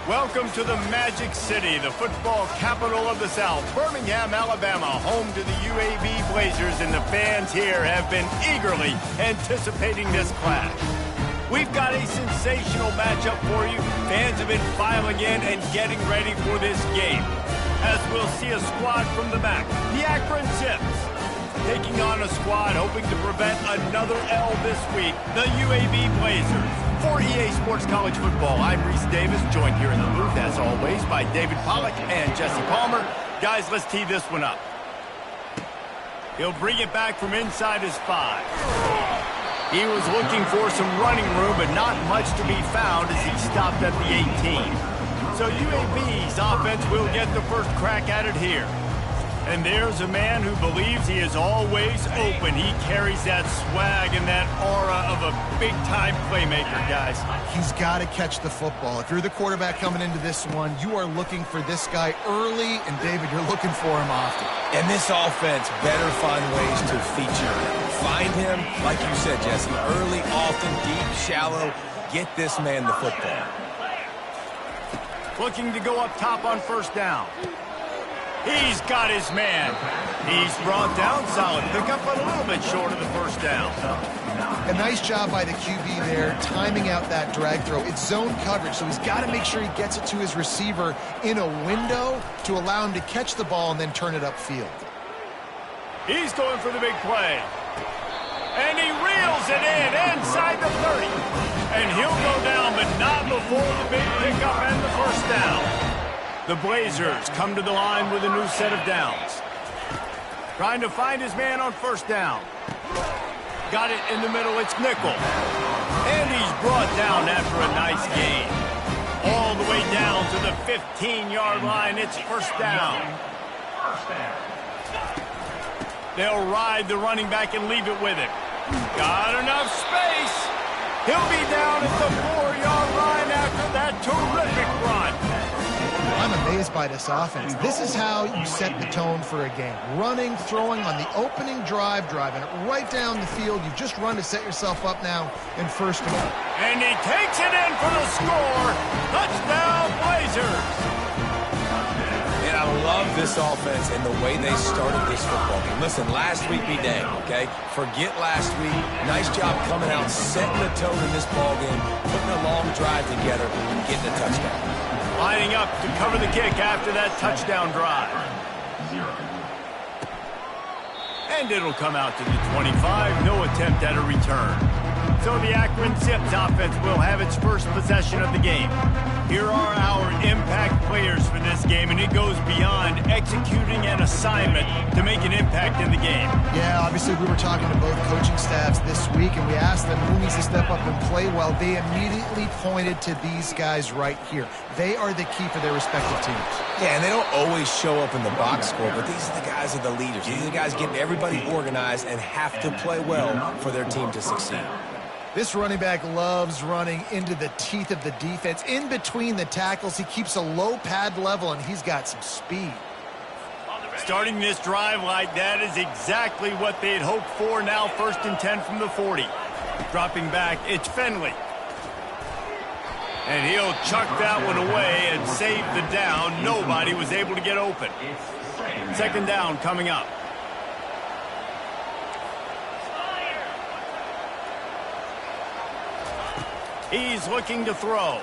Welcome to the Magic City, the football capital of the South, Birmingham, Alabama, home to the UAB Blazers, and the fans here have been eagerly anticipating this clash. We've got a sensational matchup for you. Fans have been filing in and getting ready for this game. As we'll see a squad from the MAC, the Akron Zips, taking on a squad hoping to prevent another L this week, the UAB Blazers. For EA Sports College Football, I'm Reese Davis, joined here in the booth, as always, by David Pollack and Jesse Palmer. Guys, let's tee this one up. He'll bring it back from inside his 5. He was looking for some running room, but not much to be found as he stopped at the 18. So UAB's offense will get the first crack at it here. And there's a man who believes he is always open. He carries that swag and that aura of a big-time playmaker, guys. He's got to catch the football. If you're the quarterback coming into this one, you are looking for this guy early, and David, you're looking for him often. And this offense better find ways to feature him. Find him, like you said, Jesse, early, often, deep, shallow. Get this man the football. Looking to go up top on first down. He's got his man. He's brought down, solid pickup, but a little bit short of the first down. A nice job by the QB there, timing out that drag throw. It's zone coverage, so he's got to make sure he gets it to his receiver in a window to allow him to catch the ball and then turn it upfield. He's going for the big play. And he reels it in inside the 30. And he'll go down, but not before the big pickup and the first down. The Blazers come to the line with a new set of downs. Trying to find his man on first down. Got it in the middle, it's nickel. And he's brought down after a nice gain. All the way down to the 15-yard line, it's first down. They'll ride the running back and leave it with him. Got enough space. He'll be down at the 4-yard line after that terrific run. I'm amazed by this offense. This is how you set the tone for a game. Running, throwing on the opening drive, driving it right down the field. You just run to set yourself up now in first and goal. And he takes it in for the score. Touchdown, Blazers. And I love this offense and the way they started this football game. Listen, last week be dang, okay? Forget last week. Nice job coming out, setting the tone in this ball game, putting a long drive together, and getting a touchdown. Lining up to cover the kick after that touchdown drive. And it'll come out to the 25. No attempt at a return. So the Akron Zips offense will have its first possession of the game. Here are our impact players for this game, and it goes beyond executing an assignment to make an impact in the game. Yeah, obviously we were talking to both coaching staffs this week, and we asked them who needs to step up and play well. They immediately pointed to these guys right here. They are the key for their respective teams. Yeah, and they don't always show up in the box score, but these are the guys that are the leaders. These are the guys getting everybody organized and have to play well for their team to succeed. This running back loves running into the teeth of the defense. In between the tackles, he keeps a low pad level, and he's got some speed. Starting this drive like that is exactly what they'd hoped for. Now 1st and 10 from the 40. Dropping back, it's Finley. And he'll chuck that one away and save the down. Nobody was able to get open. 2nd down coming up. He's looking to throw.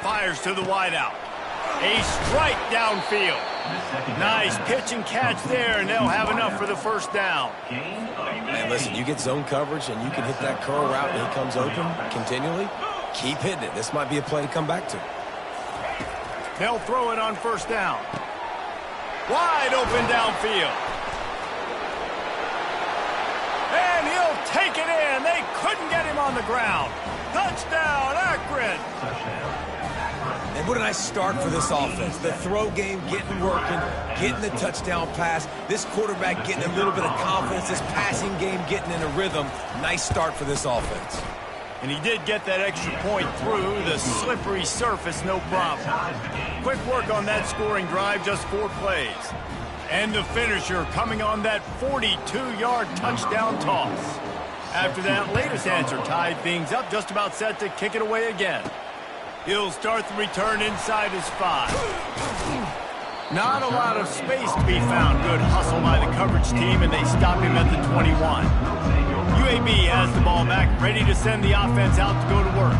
Fires to the wideout. A strike downfield. Nice pitch and catch there, and they'll have enough for the first down. Man, listen, you get zone coverage and you can hit that curl route and he comes open continually. Keep hitting it. This might be a play to come back to. They'll throw it on first down. Wide open downfield. And he'll take it in. They couldn't get him on the ground. Touchdown, Akron. And what a nice start for this offense. The throw game getting working, getting the touchdown pass. This quarterback getting a little bit of confidence. This passing game getting in a rhythm. Nice start for this offense. And he did get that extra point through the slippery surface, no problem. Quick work on that scoring drive, just 4 plays. And the finisher coming on that 42-yard touchdown toss. After that latest answer tied things up, just about set to kick it away again. He'll start the return inside his 5. Not a lot of space to be found. Good hustle by the coverage team, and they stop him at the 21. UAB has the ball back, ready to send the offense out to go to work.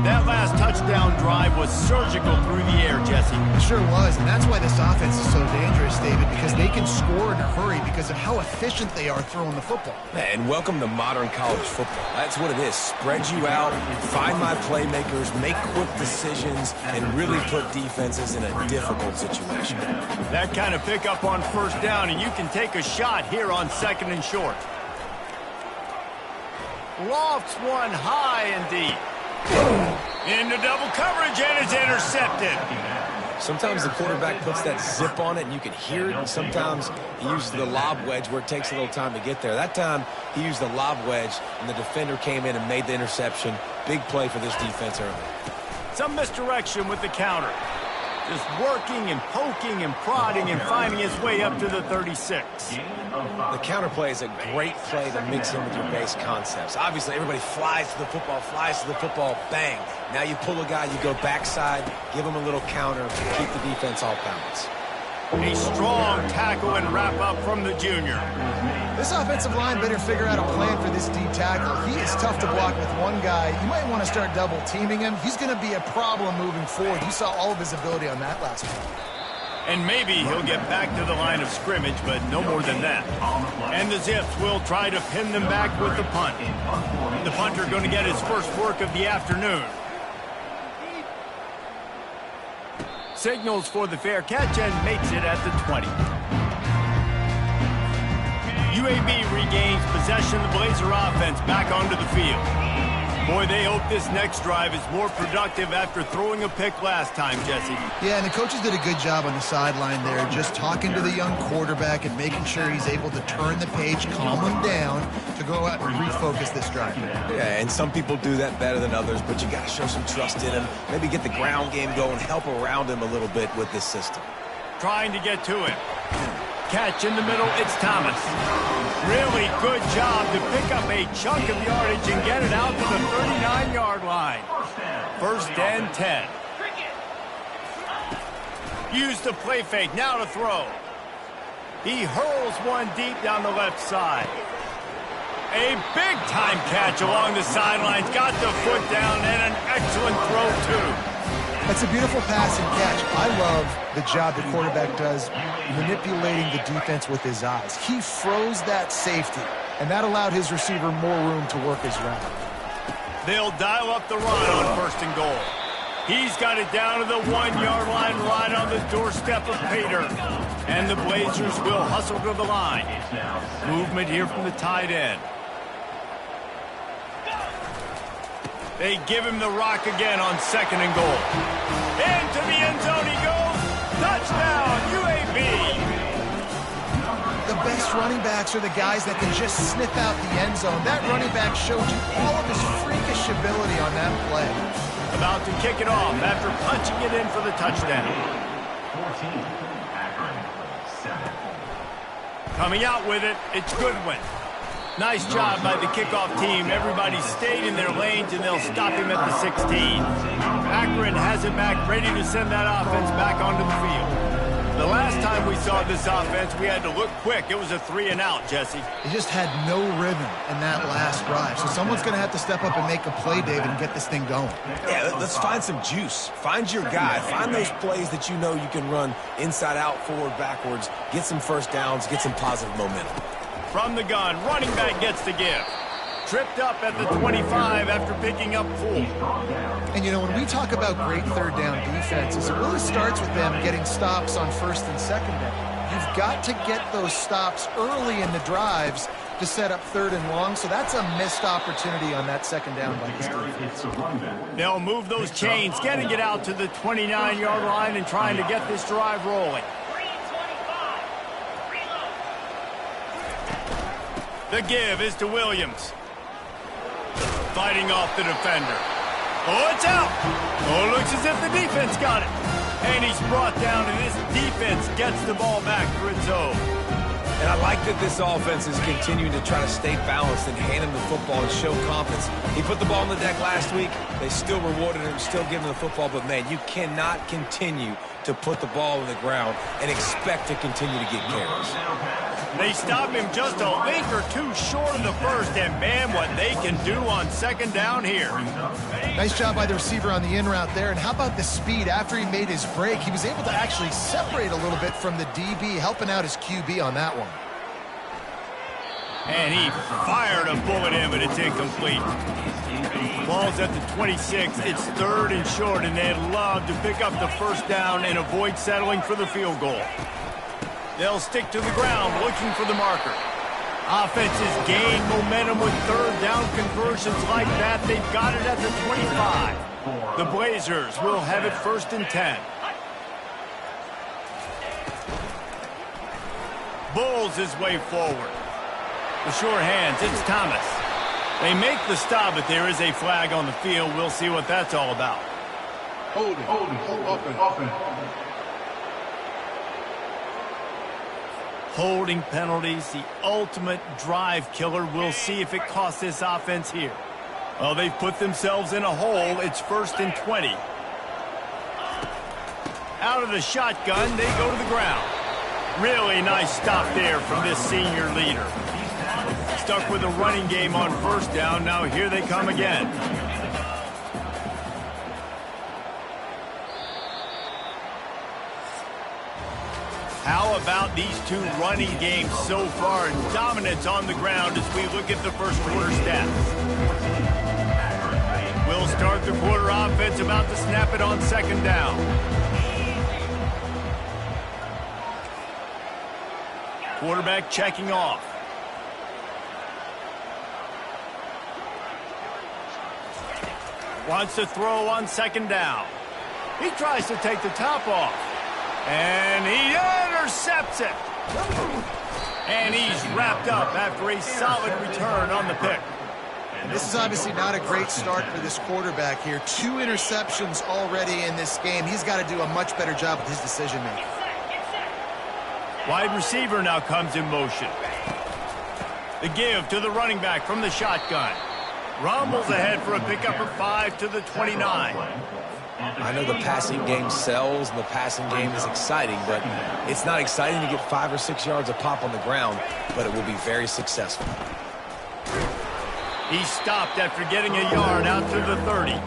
That last touchdown drive was surgical through the air, Jesse. It sure was, and that's why this offense is so dangerous, David, because they can score in a hurry because of how efficient they are throwing the football. And welcome to modern college football. That's what it is. Spread you out, find my playmakers, make quick decisions, and really put defenses in a difficult situation. That kind of pickup on first down, and you can take a shot here on 2nd and short. Lofts one high and deep. Into double coverage, and it's intercepted. Sometimes the quarterback puts that zip on it, and you can hear it. And sometimes he uses the lob wedge where it takes a little time to get there. That time, he used the lob wedge, and the defender came in and made the interception. Big play for this defense early. Some misdirection with the counter. Just working and poking and prodding and finding his way up to the 36. The counter play is a great play to mix in with your base concepts. Obviously, everybody flies to the football, bang. Now you pull a guy, you go backside, give him a little counter, keep the defense off balance. A strong tackle and wrap up from the junior. This offensive line better figure out a plan for this D tackle. He is tough to block with one guy. You might want to start double teaming him. He's going to be a problem moving forward. You saw all of his ability on that last play. And maybe he'll get back to the line of scrimmage, but no more than that. And the Zips will try to pin them back with the punt. The punter going to get his first work of the afternoon. Signals for the fair catch and makes it at the 20. UAB regains possession of the Blazer offense back onto the field. Boy, they hope this next drive is more productive after throwing a pick last time, Jesse. Yeah, and the coaches did a good job on the sideline there, just talking to the young quarterback and making sure he's able to turn the page, calm him down, to go out and refocus this drive. Yeah, and some people do that better than others, but you got to show some trust in him. Maybe get the ground game going, help around him a little bit with this system. Trying to get to him. Catch in the middle, it's Thomas. Really good job to pick up a chunk of yardage and get it out to the 39-yard line. 1st and 10. Use the play fake, now to throw. He hurls one deep down the left side. A big-time catch along the sidelines, got the foot down, and an excellent throw, too. That's a beautiful pass and catch. I love the job the quarterback does manipulating the defense with his eyes. He froze that safety, and that allowed his receiver more room to work his route. They'll dial up the run on 1st and goal. He's got it down to the 1-yard line right on the doorstep of Pater. And the Blazers will hustle to the line. Movement here from the tight end. They give him the rock again on 2nd and goal. Into the end zone he goes. Touchdown, UAB. The best running backs are the guys that can just sniff out the end zone. That running back showed you all of his freakish ability on that play. About to kick it off after punching it in for the touchdown. Coming out with it, it's Goodwin. Nice job by the kickoff team. Everybody stayed in their lanes, and they'll stop him at the 16. Akron has it back, ready to send that offense back onto the field. The last time we saw this offense, we had to look quick. It was a 3-and-out, Jesse. They just had no rhythm in that last drive. So someone's going to have to step up and make a play, David, and get this thing going. Yeah, let's find some juice. Find your guy. Find those plays that you know you can run inside out, forward, backwards. Get some first downs. Get some positive momentum. From the gun, running back gets the give. Tripped up at the 25 after picking up 4. And, you know, when we talk about great third down defenses, it really starts with them getting stops on 1st and 2nd down. You've got to get those stops early in the drives to set up 3rd and long, so that's a missed opportunity on that 2nd down by this defense. They'll move those chains, getting it out to the 29-yard line and trying to get this drive rolling. The give is to Williams. Fighting off the defender. Oh, it's out. Oh, looks as if the defense got it. And he's brought down, and this defense gets the ball back for its own. And I like that this offense is continuing to try to stay balanced and hand him the football and show confidence. He put the ball on the deck last week. They still rewarded him, still giving him the football. But, man, you cannot continue to put the ball on the ground and expect to continue to get carries. They stop him just a link or two short of the first, and man, what they can do on second down here. Nice job by the receiver on the in route there, and how about the speed? After he made his break, he was able to actually separate a little bit from the DB, helping out his QB on that one. And he fired a bullet in, but it's incomplete. Ball's at the 26. It's 3rd and short, and they'd love to pick up the first down and avoid settling for the field goal. They'll stick to the ground looking for the marker. Offenses gain momentum with third down conversions like that. They've got it at the 25. The Blazers will have it 1st and 10. Bulls his way forward. The sure hands, it's Thomas. They make the stop, but there is a flag on the field. We'll see what that's all about. Hold it. Holding penalties, the ultimate drive killer. We'll see if it costs this offense here. Well, they've put themselves in a hole. It's 1st and 20. Out of the shotgun, they go to the ground. Really nice stop there from this senior leader. Stuck with a running game on 1st down. Now here they come again. How about these two running games so far? Dominance on the ground as we look at the first quarter stats. We'll start the quarter offense about to snap it on 2nd down. Quarterback checking off. Wants to throw on 2nd down. He tries to take the top off. And he intercepts it. And he's wrapped up after a solid return on the pick. And this is obviously not a great start for this quarterback here. 2 interceptions already in this game. He's got to do a much better job with his decision-making. Wide receiver now comes in motion. The give to the running back from the shotgun. Rumbles ahead for a pickup of 5 to the 29. I know the passing game sells and the passing game is exciting, but it's not exciting to get 5 or 6 yards of pop on the ground, but it will be very successful. He stopped after getting a yard out to the 30.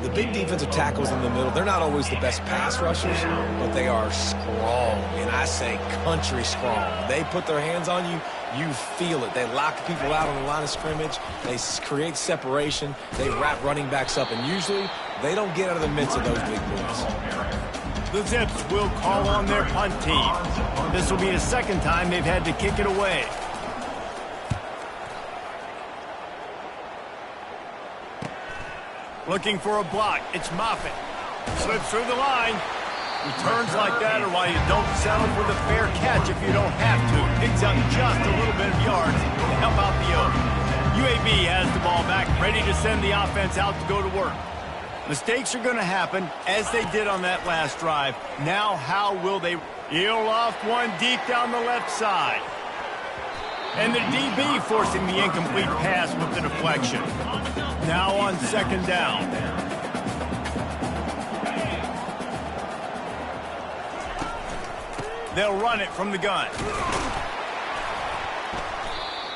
The big defensive tackles in the middle, they're not always the best pass rushers, but they are strong, and I say country strong. They put their hands on you, you feel it. They lock people out on the line of scrimmage. They create separation. They wrap running backs up, and usually they don't get out of the midst of those big boys. The Zips will call on their punt team. This will be the 2nd time they've had to kick it away. Looking for a block. It's Moffitt. Slips through the line. Returns like that are why you don't settle for the fair catch if you don't have to. Picks up just a little bit of yards to help out the O. UAB has the ball back, ready to send the offense out to go to work. Mistakes are going to happen, as they did on that last drive. Now, how will they eel off one deep down the left side? And the DB forcing the incomplete pass with the deflection. Now on 2nd down. They'll run it from the gun.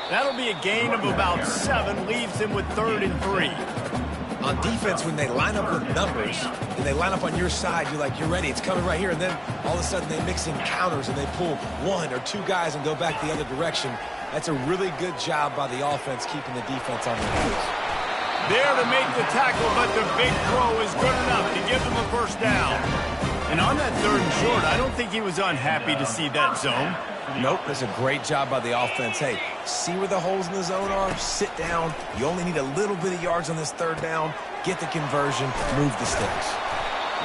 That'll be a gain of about 7, leaves them with 3rd and 3. On defense, when they line up with numbers and they line up on your side, you're like, you're ready, it's coming right here. And then all of a sudden they mix in counters and they pull 1 or 2 guys and go back the other direction. That's a really good job by the offense keeping the defense on their heels. There to make the tackle, but the big throw is good enough to give them a first down. And on that 3rd and short, I don't think he was unhappy to see that zone. Nope, that's a great job by the offense. Hey, see where the holes in the zone are, sit down. You only need a little bit of yards on this 3rd down. Get the conversion, move the sticks.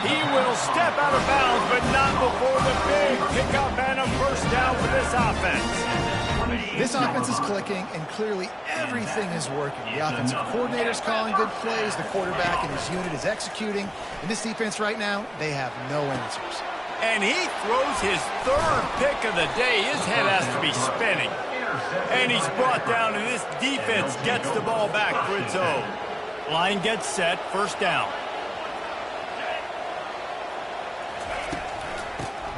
He will step out of bounds, but not before the big pickup and a first down for this offense. This offense is clicking, and clearly everything is working. The offensive coordinator's calling good plays. The quarterback and his unit is executing. And this defense right now, they have no answers. And he throws his third pick of the day. His head has to be spinning. And he's brought down, and this defense gets the ball back for its own. Line gets set, first down.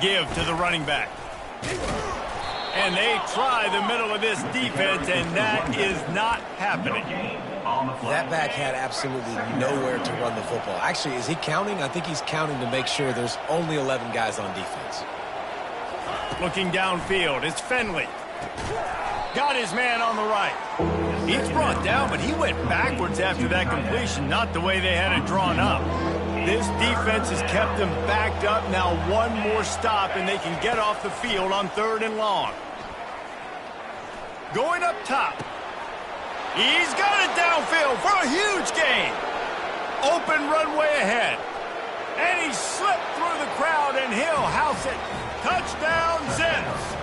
Give to the running back. And they try the middle of this defense, and that is not happening. That back had absolutely nowhere to run the football. Actually, is he counting? I think he's counting to make sure there's only 11 guys on defense. Looking downfield, it's Finley. Got his man on the right. He's brought down, but he went backwards after that completion, not the way they had it drawn up. This defense has kept them backed up. Now one more stop, and they can get off the field on 3rd and long. Going up top. He's got it downfield for a huge gain. Open runway ahead. And he slipped through the crowd, and he'll house it. Touchdown, Zips.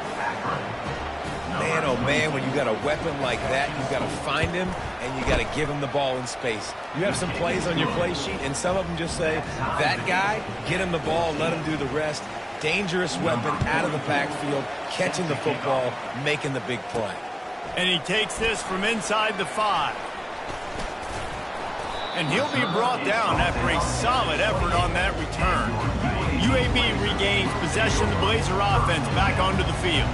Man, oh man, when you got a weapon like that, you got to find him, and you got to give him the ball in space. You have some plays on your play sheet, and some of them just say, that guy, get him the ball, let him do the rest. Dangerous weapon out of the backfield, catching the football, making the big play. And he takes this from inside the 5. And he'll be brought down after a solid effort on that return. UAB regains possession of the Blazer offense back onto the field.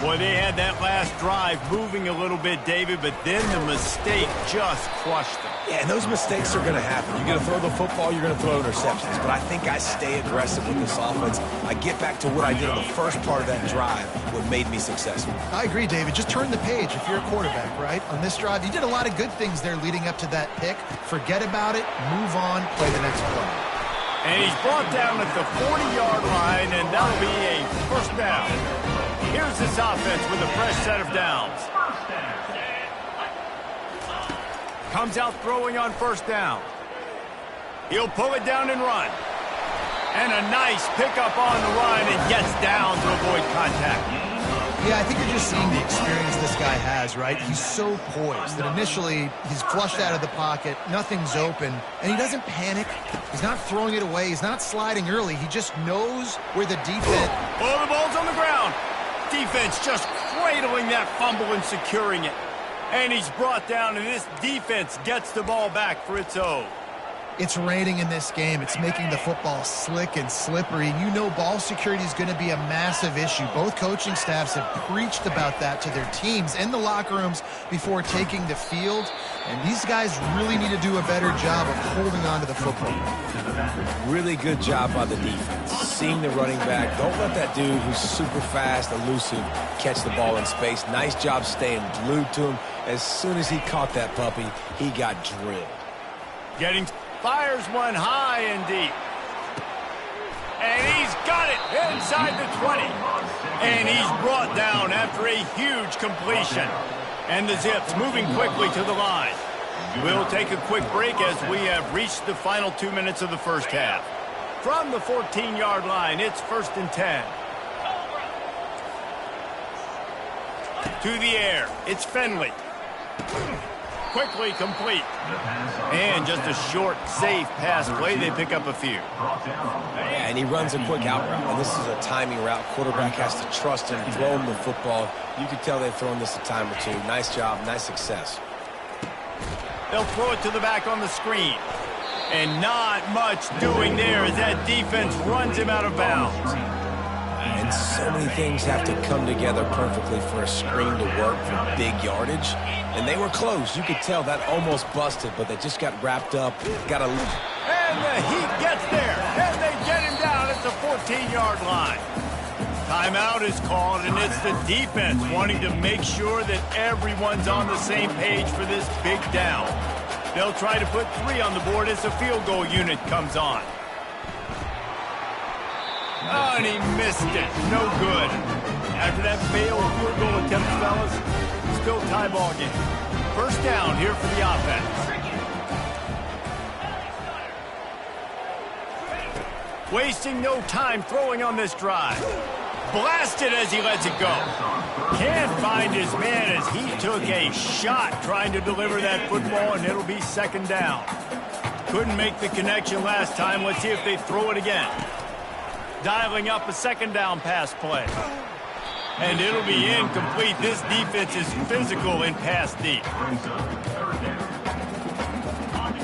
Boy, they had that last drive moving a little bit, David, but then the mistake just crushed them. Yeah, and those mistakes are going to happen. You're going to throw the football, you're going to throw interceptions. But I think I stay aggressive with this offense. I get back to what I did on the first part of that drive, what made me successful. I agree, David. Just turn the page if you're a quarterback, right? On this drive, you did a lot of good things there leading up to that pick. Forget about it, move on, play the next play. And he's brought down at the 40-yard line, and that'll be a first down. Here's this offense with a fresh set of downs. Comes out throwing on first down. He'll pull it down and run. And a nice pickup on the run and gets down to avoid contact. Yeah, I think you're just seeing the experience this guy has, right? He's so poised that initially he's flushed out of the pocket, nothing's open, and he doesn't panic. He's not throwing it away. He's not sliding early. He just knows where the defense... Oh, the ball's on the ground. Defense just cradling that fumble and securing it. And he's brought down, and this defense gets the ball back for its own. It's raining in this game. It's making the football slick and slippery. And you know ball security is going to be a massive issue. Both coaching staffs have preached about that to their teams in the locker rooms before taking the field. And these guys really need to do a better job of holding on to the football. Really good job by the defense. Seeing the running back. Don't let that dude who's super fast, elusive, catch the ball in space. Nice job staying glued to him. As soon as he caught that puppy, he got drilled. Fires one high and deep. And he's got it inside the 20. And he's brought down after a huge completion. And the Zips moving quickly to the line. We'll take a quick break as we have reached the final 2 minutes of the first half. From the 14-yard line, it's 1st and 10. To the air, it's Finley. Quickly complete. And just a short, safe pass play. They pick up a few. Yeah, and he runs a quick out route. And this is a timing route. Quarterback has to trust him, throw him the football. You can tell they've thrown this a time or two. Nice job, nice success. They'll throw it to the back on the screen. And not much doing there as that defense runs him out of bounds. And so many things have to come together perfectly for a screen to work for big yardage. And they were close. You could tell that almost busted, but they just got wrapped up. Got a... And the Heat gets there. And they get him down at the 14-yard line. Timeout is called, and it's the defense wanting to make sure that everyone's on the same page for this big down. They'll try to put 3 on the board as the field goal unit comes on. Oh, and he missed it. No good. After that failed field goal attempt, fellas, still tie ball game. First down here for the offense. Wasting no time throwing on this drive. Blasted as he lets it go. Can't find his man as he took a shot trying to deliver that football, and it'll be 2nd down. Couldn't make the connection last time. Let's see if they throw it again. Dialing up a second down pass play. And it'll be incomplete. This defense is physical in pass deep.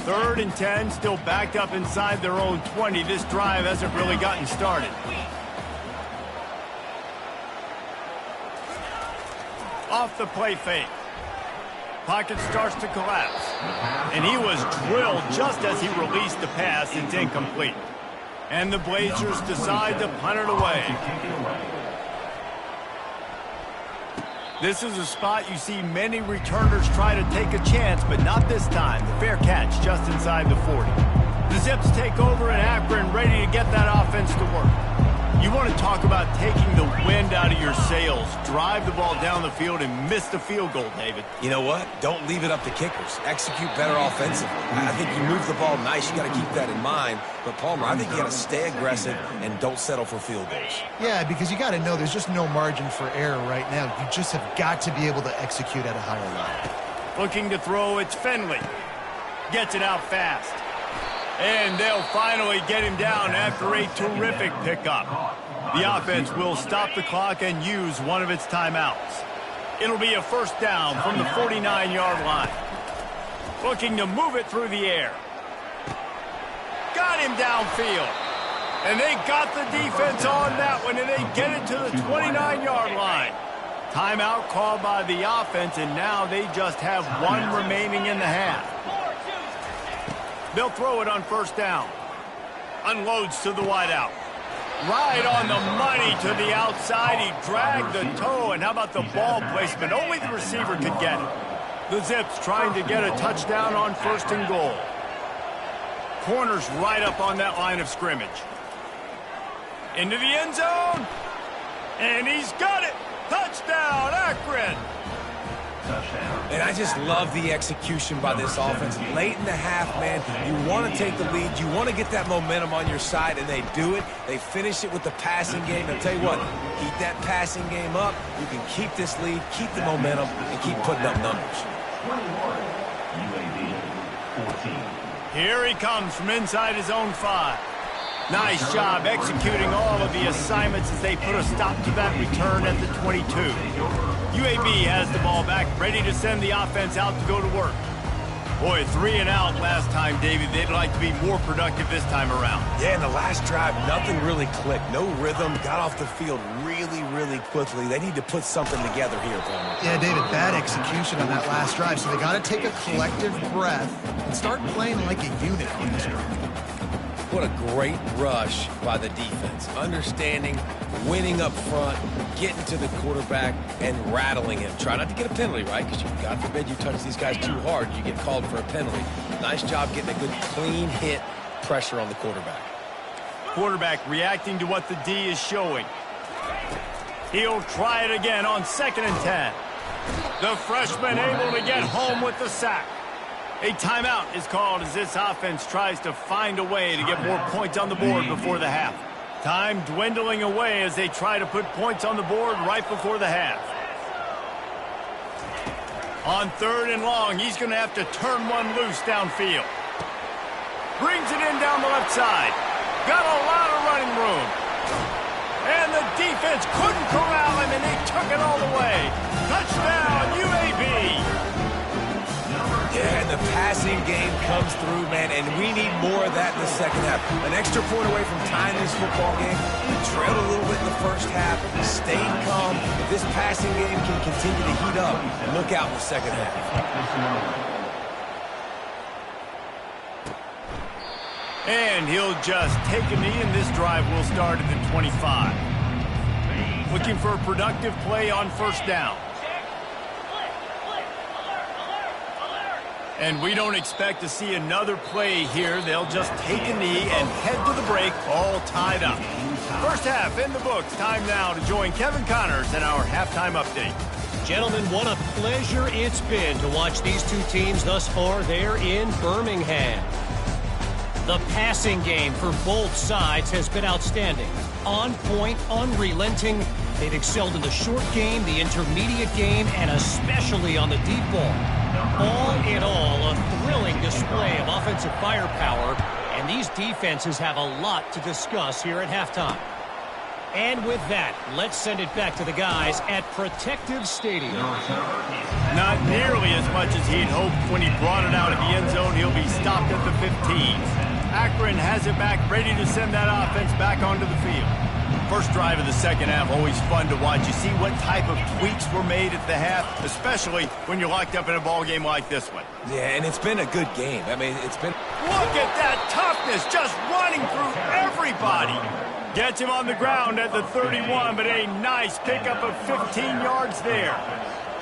3rd and 10, still backed up inside their own 20. This drive hasn't really gotten started. Off the play fake. Pocket starts to collapse. And he was drilled just as he released the pass. It's incomplete. And the Blazers decide to punt it away. This is a spot you see many returners try to take a chance, but not this time. The fair catch just inside the 40. The Zips take over in Akron, ready to get that offense to work. You want to talk about taking the wind out of your sails. Drive the ball down the field and miss the field goal, David. You know what? Don't leave it up to kickers. Execute better offensively. I think you move the ball nice. You got to keep that in mind. But, Palmer, I think you got to stay aggressive and don't settle for field goals. Yeah, because you got to know there's just no margin for error right now. You just have got to be able to execute at a higher level. Looking to throw, it's Finley. Gets it out fast. And they'll finally get him down after a terrific pickup. The offense will stop the clock and use one of its timeouts. It'll be a first down from the 49-yard line. Looking to move it through the air. Got him downfield. And they got the defense on that one, and they get it to the 29-yard line. Timeout called by the offense, and now they just have one remaining in the half. They'll throw it on first down. Unloads to the wideout. Right on the money to the outside. He dragged the toe, and how about the ball placement? Only the receiver could get it. The Zips trying to get a touchdown on 1st and goal. Corners right up on that line of scrimmage. Into the end zone. And he's got it. Touchdown, Akron. And I just love the execution by this offense. Late in the half, man, you want to take the lead. You want to get that momentum on your side, and they do it. They finish it with the passing game. And I'll tell you what, keep that passing game up. You can keep this lead, keep the momentum, and keep putting up numbers. Here he comes from inside his own 5. Nice job executing all of the assignments as they put a stop to that return at the 22. UAB has the ball back, ready to send the offense out to go to work. Boy, 3 and out last time, David. They'd like to be more productive this time around. Yeah, in the last drive, nothing really clicked. No rhythm, got off the field really, really quickly. They need to put something together here, Palmer. Yeah, David, bad execution on that last drive, so they got to take a collective breath and start playing like a unit on this one. What a great rush by the defense. Understanding, winning up front, getting to the quarterback, and rattling him. Try not to get a penalty, right? Because, God forbid, you touch these guys too hard, you get called for a penalty. Nice job getting a good, clean hit, pressure on the quarterback. Quarterback reacting to what the D is showing. He'll try it again on 2nd and 10. The freshman able to get home with the sack. A timeout is called as this offense tries to find a way to get more points on the board before the half. Time dwindling away as they try to put points on the board right before the half. On 3rd and long, he's going to have to turn one loose downfield. Brings it in down the left side. Got a lot of running room. And the defense couldn't corral him, and they took it all the way. Touchdown, UAB. Yeah, and the passing game comes through, man, and we need more of that in the second half. An extra point away from tying this football game. We trailed a little bit in the first half, stayed calm. If this passing game can continue to heat up, look out in the second half. And he'll just take a knee, and this drive will start at the 25. Looking for a productive play on first down. And we don't expect to see another play here. They'll just take a knee and head to the break, all tied up. First half in the books. Time now to join Kevin Connors in our halftime update. Gentlemen, what a pleasure it's been to watch these two teams thus far there in Birmingham. The passing game for both sides has been outstanding. On point, unrelenting. They've excelled in the short game, the intermediate game, and especially on the deep ball. All in all, a thrilling display of offensive firepower, and these defenses have a lot to discuss here at halftime. And with that, let's send it back to the guys at Protective Stadium. Not nearly as much as he'd hoped when he brought it out of the end zone. He'll be stopped at the 15. Akron has it back, ready to send that offense back onto the field. First drive of the second half, always fun to watch. You see what type of tweaks were made at the half, especially when you're locked up in a ball game like this one. Yeah, and it's been a good game. I mean, it's been... Look at that toughness, just running through everybody. Gets him on the ground at the 31, but a nice pickup of 15 yards there.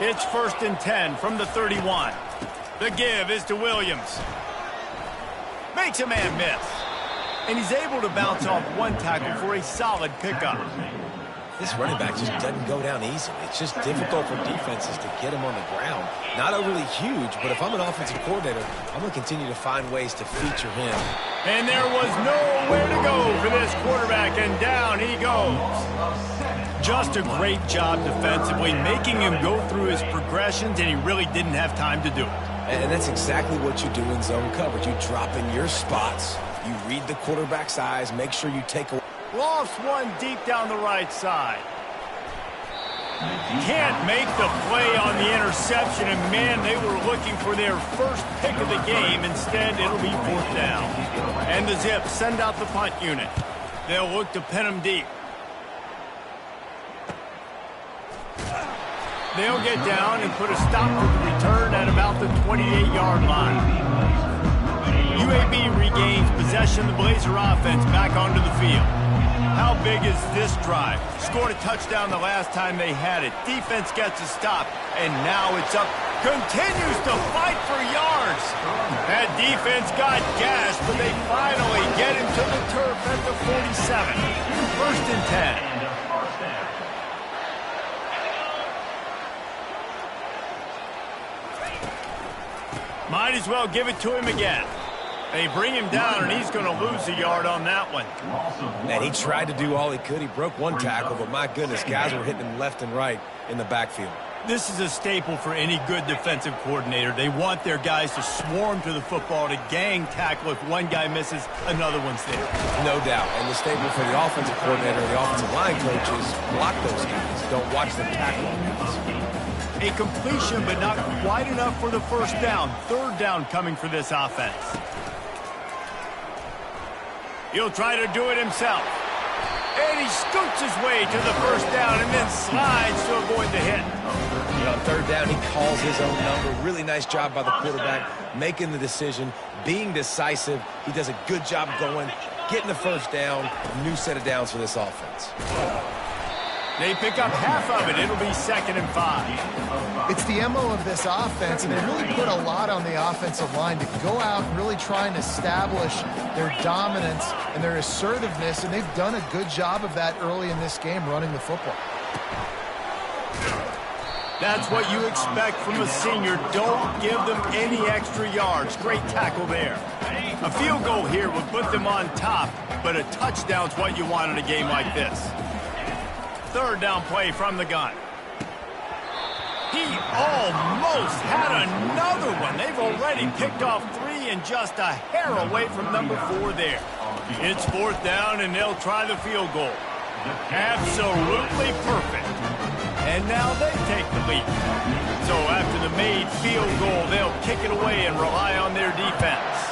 It's 1st and 10 from the 31. The give is to Williams. Makes a man miss. And he's able to bounce off one tackle for a solid pickup. This running back just doesn't go down easily. It's just difficult for defenses to get him on the ground. Not overly huge, but if I'm an offensive coordinator, I'm going to continue to find ways to feature him. And there was nowhere to go for this quarterback, and down he goes. Just a great job defensively, making him go through his progressions, and he really didn't have time to do it. And that's exactly what you do in zone coverage. You drop in your spots. You read the quarterback's eyes, make sure you take away. Lofts one deep down the right side. Can't make the play on the interception, and man, they were looking for their first pick of the game. Instead, it'll be 4th down. And the Zips send out the punt unit. They'll look to pin them deep. They'll get down and put a stop to the return at about the 28-yard line. UAB regains possession of the Blazer offense back onto the field. How big is this drive? Scored a touchdown the last time they had it. Defense gets a stop, and now it's up. Continues to fight for yards. That defense got gashed, but they finally get him to the turf at the 47. 1st and 10. Might as well give it to him again. They bring him down, and he's going to lose a yard on that one. And he tried to do all he could. He broke one tackle, but my goodness, guys were hitting him left and right in the backfield. This is a staple for any good defensive coordinator. They want their guys to swarm to the football, to gang tackle. If one guy misses, another one's there. No doubt. And the staple for the offensive coordinator and the offensive line coaches, block those guys. Don't watch them tackle on guys. A completion, but not quite enough for the 1st down. 3rd down coming for this offense. He'll try to do it himself. And he scoots his way to the 1st down and then slides to avoid the hit. You know, on 3rd down, he calls his own number. Really nice job by the quarterback, making the decision, being decisive. He does a good job going, getting the 1st down. New set of downs for this offense. They pick up half of it. It'll be 2nd and 5. It's the MO of this offense, and they really put a lot on the offensive line to go out and really try and establish their dominance and their assertiveness, and they've done a good job of that early in this game, running the football. That's what you expect from a senior. Don't give them any extra yards. Great tackle there. A field goal here would put them on top, but a touchdown's what you want in a game like this. 3rd down play from the gun. He almost had another one. They've already picked off 3 and just a hair away from number 4 there. It's 4th down, and they'll try the field goal. Absolutely perfect. And now they take the lead. So after the made field goal, they'll kick it away and rely on their defense.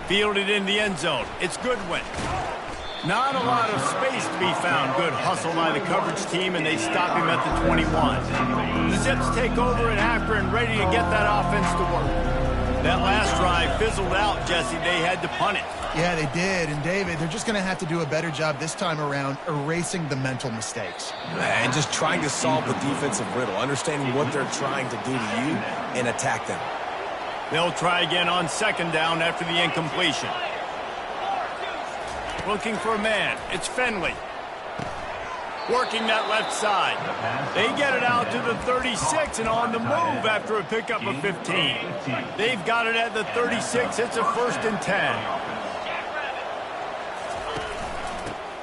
Fielded in the end zone. It's Goodwin. Not a lot of space to be found. Good hustle by the coverage team, and they stop him at the 21. The Zips take over at Akron, ready to get that offense to work. That last drive fizzled out, Jesse. They had to punt it. Yeah, they did. And, David, they're just going to have to do a better job this time around erasing the mental mistakes. And just trying to solve the defensive riddle, understanding what they're trying to do to you and attack them. They'll try again on 2nd down after the incompletion. Looking for a man. It's Finley. Working that left side. They get it out to the 36 and on the move after a pickup of 15. They've got it at the 36. It's a 1st and 10.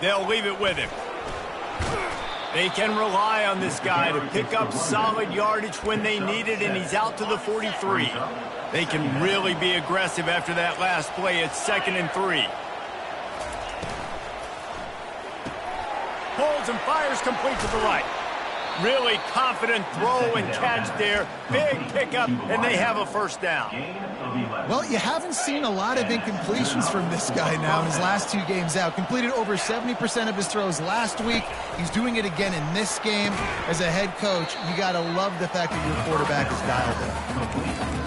They'll leave it with him. They can rely on this guy to pick up solid yardage when they need it, and he's out to the 43. They can really be aggressive after that last play. It's 2nd and 3. pulls and fires complete to the right. Really confident throw and catch there. Big pickup, and they have a first down. Well, you haven't seen a lot of incompletions from this guy now in his last 2 games out. Completed over 70% of his throws last week. He's doing it again in this game. As a head coach, you got to love the fact that your quarterback is dialed in.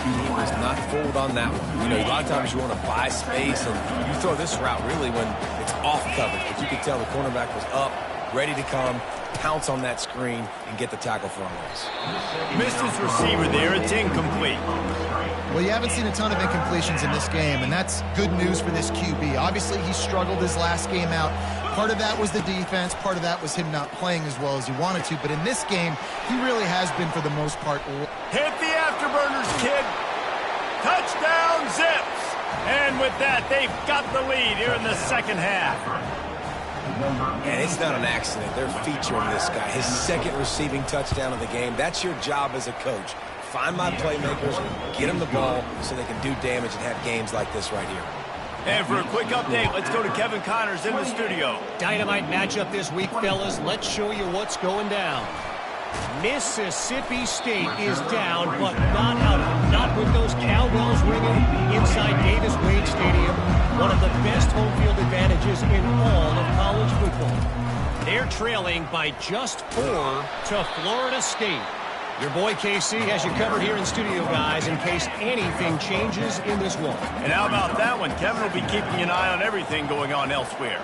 He was not fooled on that one. You know, a lot of times you want to buy space, and you throw this route really when it's off coverage. But you could tell the cornerback was up, ready to come, pounce on that screen, and get the tackle for a loss. Missed his receiver there. It's incomplete. Well, you haven't seen a ton of incompletions in this game, and that's good news for this QB. Obviously, he struggled his last game out. Part of that was the defense. Part of that was him not playing as well as he wanted to. But in this game, he really has been, for the most part. Hit the afterburners, kid. Touchdown, Zips. And with that, they've got the lead here in the second half. And it's not an accident. They're featuring this guy. His second receiving touchdown of the game. That's your job as a coach. Find my playmakers, get them the ball so they can do damage and have games like this right here. And for a quick update, let's go to Kevin Connors in the studio. Dynamite matchup this week, fellas. Let's show you what's going down. Mississippi State is down, but not out. Not with those cowbells ringing inside Davis-Wade Stadium. One of the best home field advantages in all of college football. They're trailing by just 4 to Florida State. Your boy KC has you covered here in studio, guys, in case anything changes in this one. And how about that one? Kevin will be keeping an eye on everything going on elsewhere.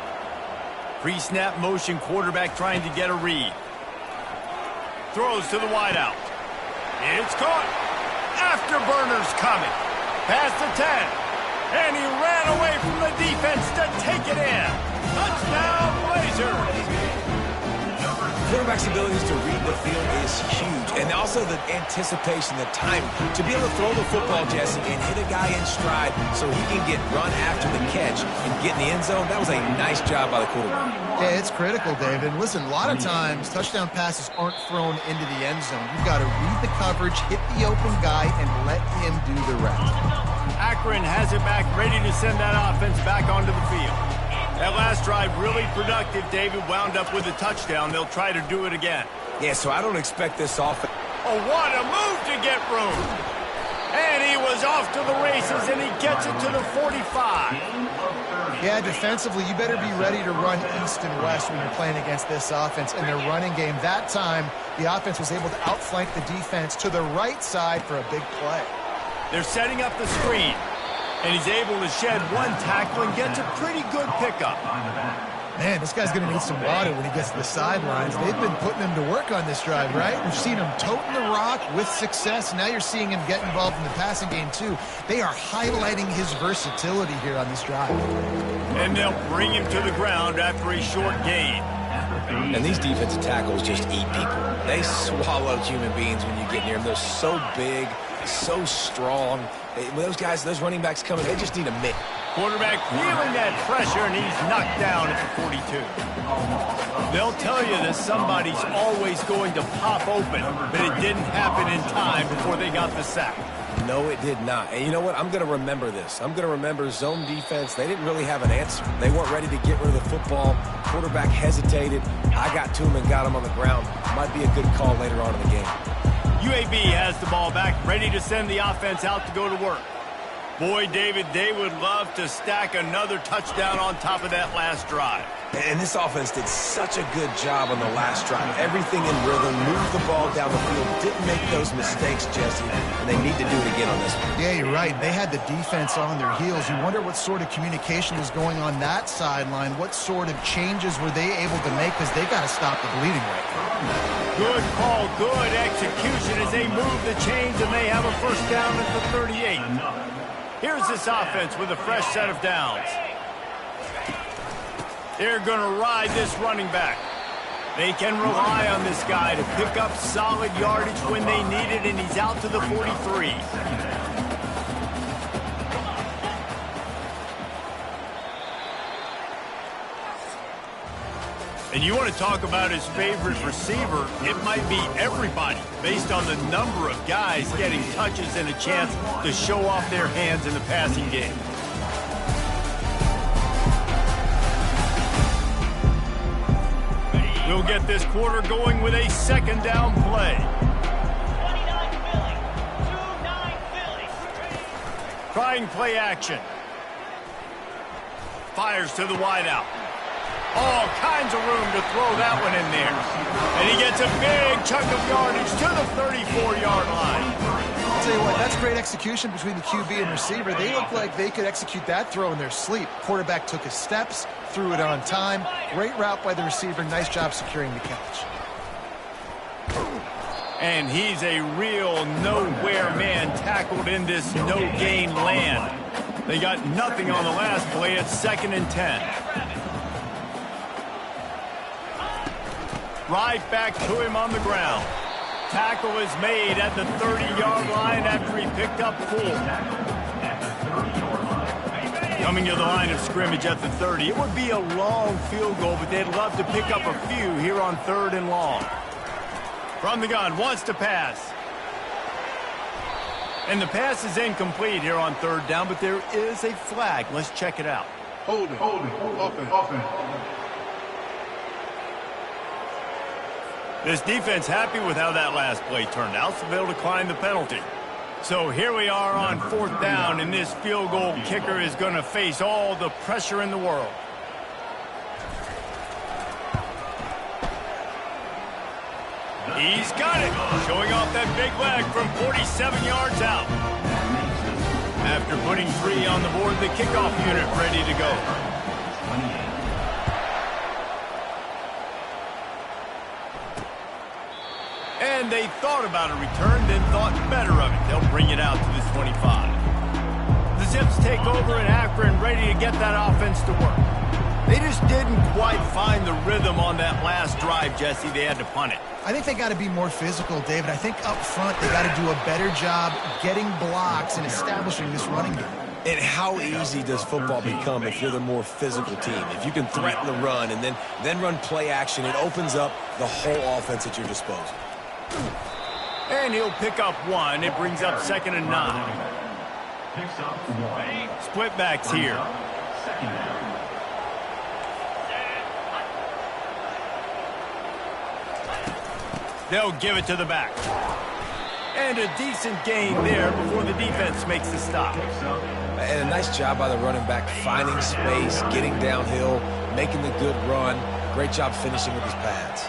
Pre-snap motion, quarterback trying to get a read. Throws to the wideout. It's caught. Afterburners coming. Past the 10. And he ran away from the defense to take it in. Touchdown, Blazers. Quarterback's abilities to read the field is huge. And also the anticipation, the timing. To be able to throw the football, Jesse, and hit a guy in stride so he can get run after the catch and get in the end zone, that was a nice job by the quarterback. Yeah, it's critical, David. Listen, a lot of times touchdown passes aren't thrown into the end zone. You've got to read the coverage, hit the open guy, and let him do the rest. Akron has it back, ready to send that offense back onto the field. That last drive really productive. David wound up with a touchdown. They'll try to do it again. Yeah, so I don't expect this offense. Oh, what a move to get room. And he was off to the races, and he gets it to the 45. Yeah, defensively, you better be ready to run east and west when you're playing against this offense in their running game. That time, the offense was able to outflank the defense to the right side for a big play. They're setting up the screen, and he's able to shed one tackle and gets a pretty good pickup. Man, this guy's going to need some water when he gets to the sidelines. They've been putting him to work on this drive, right? We've seen him toting the rock with success. Now you're seeing him get involved in the passing game, too. They are highlighting his versatility here on this drive. And they'll bring him to the ground after a short gain. And these defensive tackles just eat people. They swallow human beings when you get near them. They're so big, so strong. When those guys, those running backs coming, they just need a minute. Quarterback feeling that pressure, and he's knocked down at the 42. They'll tell you that somebody's always going to pop open, but it didn't happen in time before they got the sack. No, it did not. And you know what? I'm going to remember this. I'm going to remember zone defense. They didn't really have an answer. They weren't ready to get rid of the football. Quarterback hesitated. I got to him and got him on the ground. Might be a good call later on in the game. UAB has the ball back, ready to send the offense out to go to work. Boy, David, they would love to stack another touchdown on top of that last drive. And this offense did such a good job on the last drive. Everything in rhythm, moved the ball down the field, didn't make those mistakes, Jesse, and they need to do it again on this one. Yeah, you're right. They had the defense on their heels. You wonder what sort of communication was going on that sideline. What sort of changes were they able to make, because they got to stop the bleeding right now. Good call, good execution as they move the chains, and they have a first down at the 38. Here's this offense with a fresh set of downs. They're going to ride this running back. They can rely on this guy to pick up solid yardage when they need it, and he's out to the 43. And you want to talk about his favorite receiver, it might be everybody, based on the number of guys getting touches and a chance to show off their hands in the passing game. We'll get this quarter going with a second down play. 29 Philly. 2-9 Philly. Trying play action. Fires to the wideout. All kinds of room to throw that one in there. And he gets a big chunk of yardage to the 34-yard line. I'll tell you what, that's great execution between the QB and receiver. They look like they could execute that throw in their sleep. Quarterback took his steps, threw it on time. Great route by the receiver. Nice job securing the catch. And he's a real nowhere man tackled in this no-gain land. They got nothing on the last play. It's 2nd and 10. Right back to him on the ground. Tackle is made at the 30-yard line after he picked up 4. Coming to the line of scrimmage at the 30. It would be a long field goal, but they'd love to pick up a few here on 3rd and long. From the gun, wants to pass. And the pass is incomplete here on 3rd down, but there is a flag. Let's check it out. Hold it. Offense. This defense happy with how that last play turned out, so they'll decline the penalty. So here we are on 4th down, and this field goal kicker is going to face all the pressure in the world. He's got it, showing off that big leg from 47 yards out. After putting 3 on the board, the kickoff unit ready to go. And they thought about a return, then thought better of it. They'll bring it out to the 25. The Zips take over in Akron, ready to get that offense to work. They just didn't quite find the rhythm on that last drive, Jesse. They had to punt it. I think they got to be more physical, David. I think up front they got to do a better job getting blocks and establishing this running game. And how easy does football become if you're the more physical team? If you can threaten the run and then run play action, it opens up the whole offense at your disposal. And he'll pick up 1. It brings up 2nd and 9. Split backs here. They'll give it to the back. And a decent gain there before the defense makes the stop. And a nice job by the running back, finding space, getting downhill, making the good run. Great job finishing with his pads.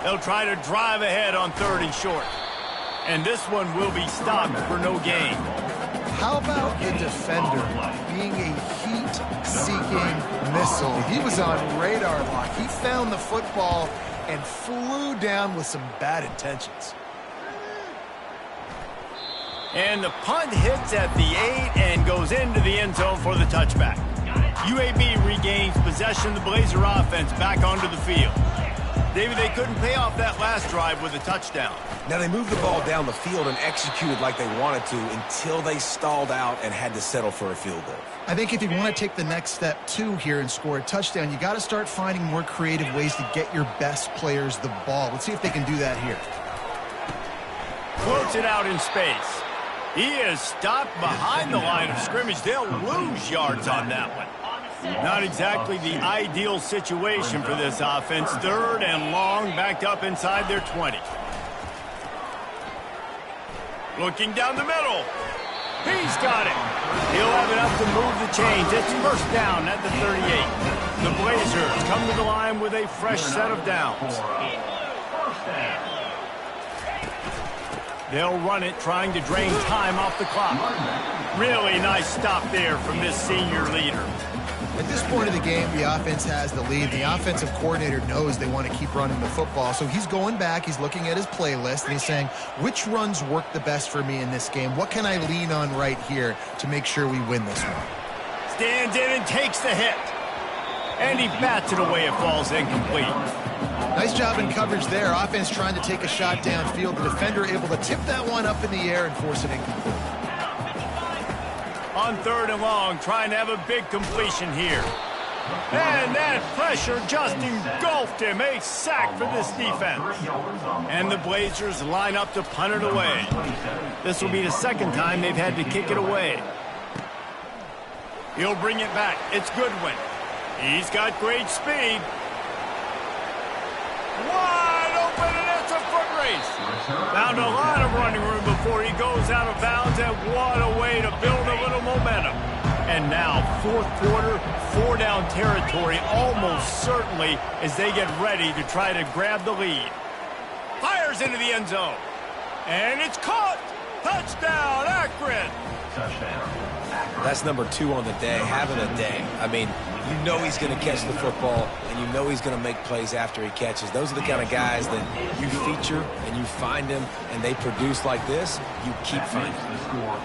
They'll try to drive ahead on 3rd and short. And this one will be stopped for no gain. How about the defender being a heat-seeking missile? He was on radar lock. He found the football and flew down with some bad intentions. And the punt hits at the 8 and goes into the end zone for the touchback. UAB regains possession of the Blazer offense back onto the field. David, they couldn't pay off that last drive with a touchdown. Now, they moved the ball down the field and executed like they wanted to until they stalled out and had to settle for a field goal. I think if you want to take the next step, too, here and score a touchdown, you got to start finding more creative ways to get your best players the ball. Let's see if they can do that here. Floats it out in space. He is stopped behind the line of scrimmage. They'll lose yards on that one. Not exactly the ideal situation for this offense. 3rd and long, backed up inside their 20. Looking down the middle. He's got it. He'll have enough to move the chains. It's 1st down at the 38. The Blazers come to the line with a fresh set of downs. They'll run it, trying to drain time off the clock. Really nice stop there from this senior leader. At this point of the game, the offense has the lead. The offensive coordinator knows they want to keep running the football. So he's going back, he's looking at his playlist, and he's saying, which runs work the best for me in this game? What can I lean on right here to make sure we win this one? Stands in and takes the hit. And he bats it away. It falls incomplete. Nice job in coverage there. Offense trying to take a shot downfield. The defender able to tip that one up in the air and force it incomplete. On 3rd and long, trying to have a big completion here. And that pressure just engulfed him. A sack for this defense. And the Blazers line up to punt it away. This will be the 2nd time they've had to kick it away. He'll bring it back. It's Goodwin. He's got great speed. Wide open, and it's a foot race. Found a lot of running room before he goes out of bounds, and what a way to build a little momentum. And now, fourth quarter, 4-down territory almost certainly as they get ready to try to grab the lead. Fires into the end zone. And it's caught. Touchdown, Akron. That's number 2 on the day, having a day. I mean, you know he's going to catch the football, and you know he's going to make plays after he catches. Those are the kind of guys that you feature, and you find them, and they produce like this, you keep finding them.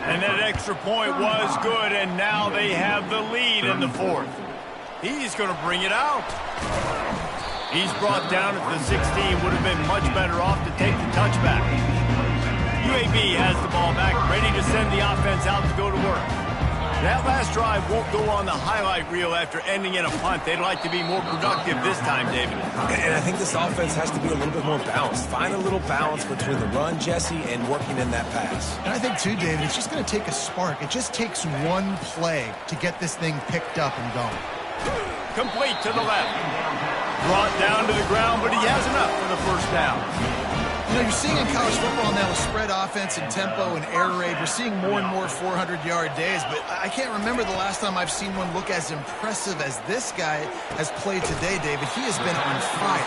And that extra point was good, and now they have the lead in the fourth. He's going to bring it out. He's brought down at the 16. Would have been much better off to take the touchback. UAB has the ball back, ready to send the offense out to go to work. That last drive won't go on the highlight reel after ending in a punt. They'd like to be more productive this time, David. And I think this offense has to be a little bit more balanced. Find a little balance between the run, Jesse, and working in that pass. And I think, too, David, it's just going to take a spark. It just takes one play to get this thing picked up and going. Complete to the left. Brought down to the ground, but he has enough for the first down. You know, you're seeing in college football now with spread offense and tempo and air raid, we're seeing more and more 400-yard days, but I can't remember the last time I've seen one look as impressive as this guy has played today, David. He has been on fire.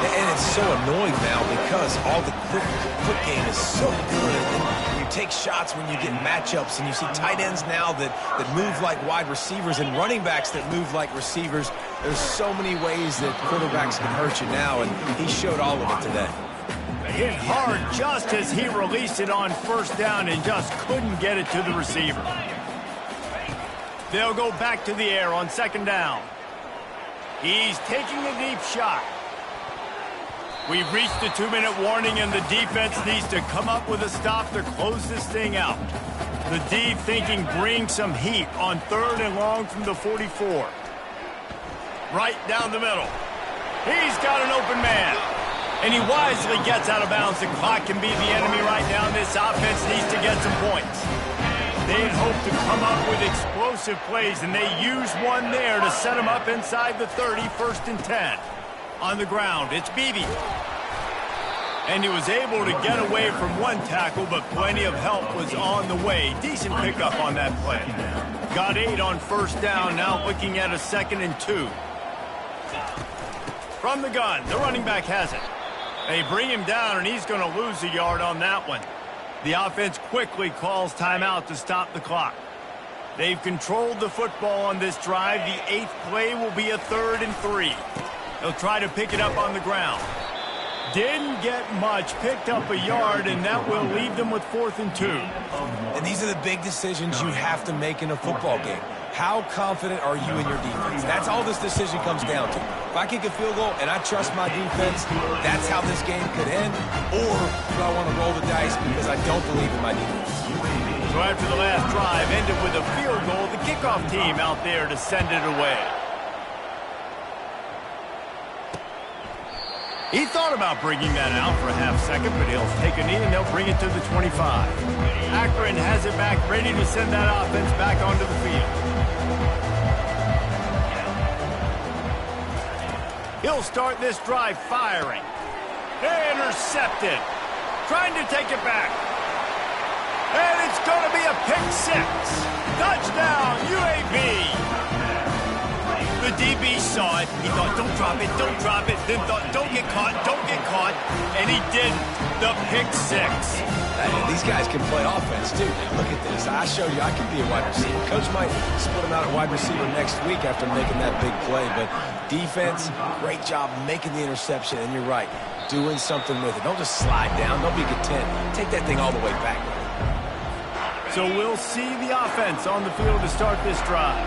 And it's so annoying now because all the quick game is so good. And you take shots when you get matchups, and you see tight ends now that move like wide receivers and running backs that move like receivers. There's so many ways that quarterbacks can hurt you now, and he showed all of it today. Hit hard just as he released it on first down and just couldn't get it to the receiver. They'll go back to the air on second down. He's taking a deep shot. We've reached the 2-minute warning, and the defense needs to come up with a stop to close this thing out. The D thinking bring some heat on 3rd and long from the 44. Right down the middle. He's got an open man. And he wisely gets out of bounds. The clock can be the enemy right now. This offense needs to get some points. They'd hope to come up with explosive plays, and they use one there to set them up inside the 30, 1st and 10. On the ground, it's Beebe. And he was able to get away from one tackle, but plenty of help was on the way. Decent pickup on that play. Got 8 on first down, now looking at a 2nd and 2. From the gun, the running back has it. They bring him down, and he's going to lose a yard on that one. The offense quickly calls timeout to stop the clock. They've controlled the football on this drive. The 8th play will be a 3rd and 3. They'll try to pick it up on the ground. Didn't get much, picked up a yard, and that will leave them with 4th and 2. And these are the big decisions you have to make in a football game. How confident are you in your defense? That's all this decision comes down to. If I kick a field goal and I trust my defense, that's how this game could end. Or do I want to roll the dice because I don't believe in my defense? So after the last drive ended with a field goal, the kickoff team out there to send it away. He thought about bringing that out for a half-second, but he'll take a knee and they'll bring it to the 25. Akron has it back, ready to send that offense back onto the field. He'll start this drive firing. Intercepted. Trying to take it back. And it's going to be a pick 6. Touchdown, UAB. The DB saw it. He thought, don't drop it, don't drop it. Then thought, don't get caught, don't get caught. And he didn't. The pick 6. These guys can play offense, too. Now, look at this. I showed you I can be a wide receiver. Coach might split him out at wide receiver next week after making that big play. But defense, great job making the interception. And you're right, doing something with it. Don't just slide down. Don't be content. Take that thing all the way back. So we'll see the offense on the field to start this drive.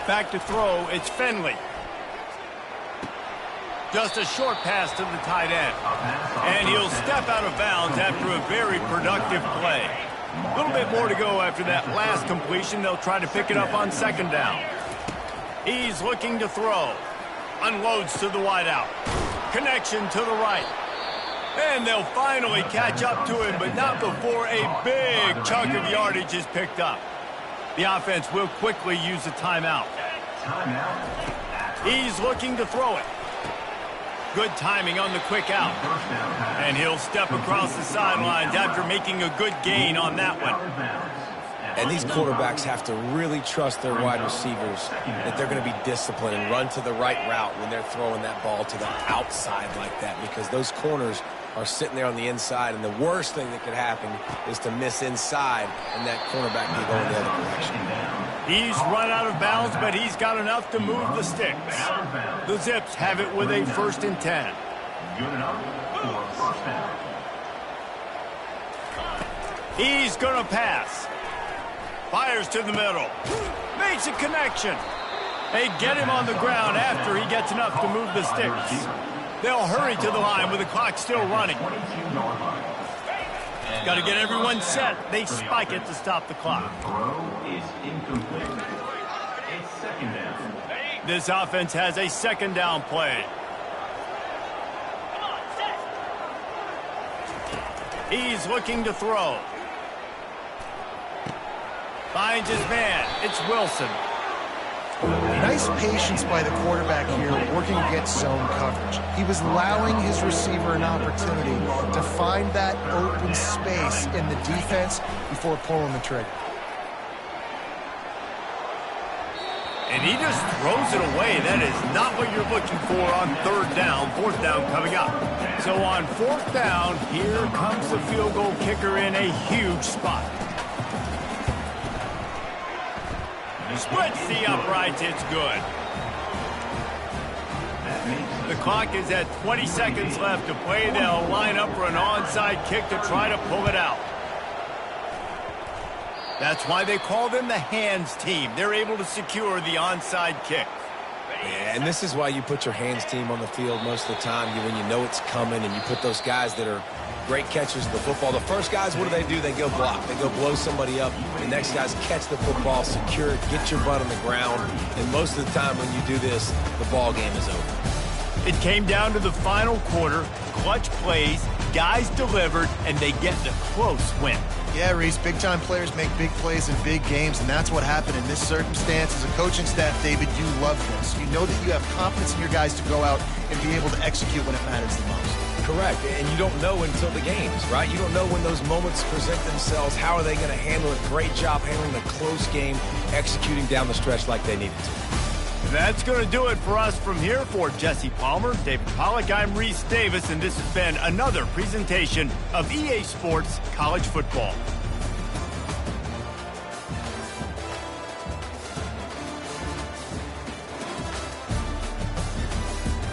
Back to throw, it's Finley. Just a short pass to the tight end. And he'll step out of bounds after a very productive play. A little bit more to go after that last completion. They'll try to pick it up on second down. He's looking to throw. Unloads to the wideout. Connection to the right. And they'll finally catch up to him, but not before a big chunk of yardage is picked up. The offense will quickly use a timeout. He's looking to throw it. Good timing on the quick out. And he'll step across the sidelines after making a good gain on that one. And these quarterbacks have to really trust their wide receivers that they're going to be disciplined and run to the right route when they're throwing that ball to the outside like that, because those corners are sitting there on the inside, and the worst thing that could happen is to miss inside and that cornerback be going the other direction. He's run out of bounds, but he's got enough to move the sticks. The Zips have it with a 1st and 10. Good enough for first down. He's going to pass. Fires to the middle. Makes a connection. They get him on the ground after he gets enough to move the sticks. They'll hurry to the line with the clock still running. Got to get everyone set. They spike it to stop the clock. Throw is incomplete. A second down. This offense has a 2nd down play. He's looking to throw. Finds his man. It's Wilson. Nice patience by the quarterback here, working against zone coverage. He was allowing his receiver an opportunity to find that open space in the defense before pulling the trigger. And he just throws it away. That is not what you're looking for on 3rd down. 4th down coming up. So on 4th down, here comes the field goal kicker in a huge spot. Splits the uprights. It's good. The clock is at 20 seconds left to play. They'll line up for an onside kick to try to pull it out. That's why they call them the hands team. They're able to secure the onside kick. Yeah, and this is why you put your hands team on the field most of the time when you know it's coming, and you put those guys that are great catchers of the football. The first guys, what do? They go block. They go blow somebody up. The next guys catch the football, secure it, get your butt on the ground. And most of the time when you do this, the ball game is over. It came down to the final quarter. Clutch plays, guys delivered, and they get the close win. Yeah, Reese, big-time players make big plays in big games, and that's what happened in this circumstance. As a coaching staff, David, you love this. You know that you have confidence in your guys to go out and be able to execute when it matters the most. Correct, and you don't know until the games, right? You don't know when those moments present themselves. How are they going to handle it? Great job handling the close game, executing down the stretch like they needed to. That's going to do it for us from here. For Jesse Palmer, David Pollack, I'm Reese Davis, and this has been another presentation of EA Sports College Football.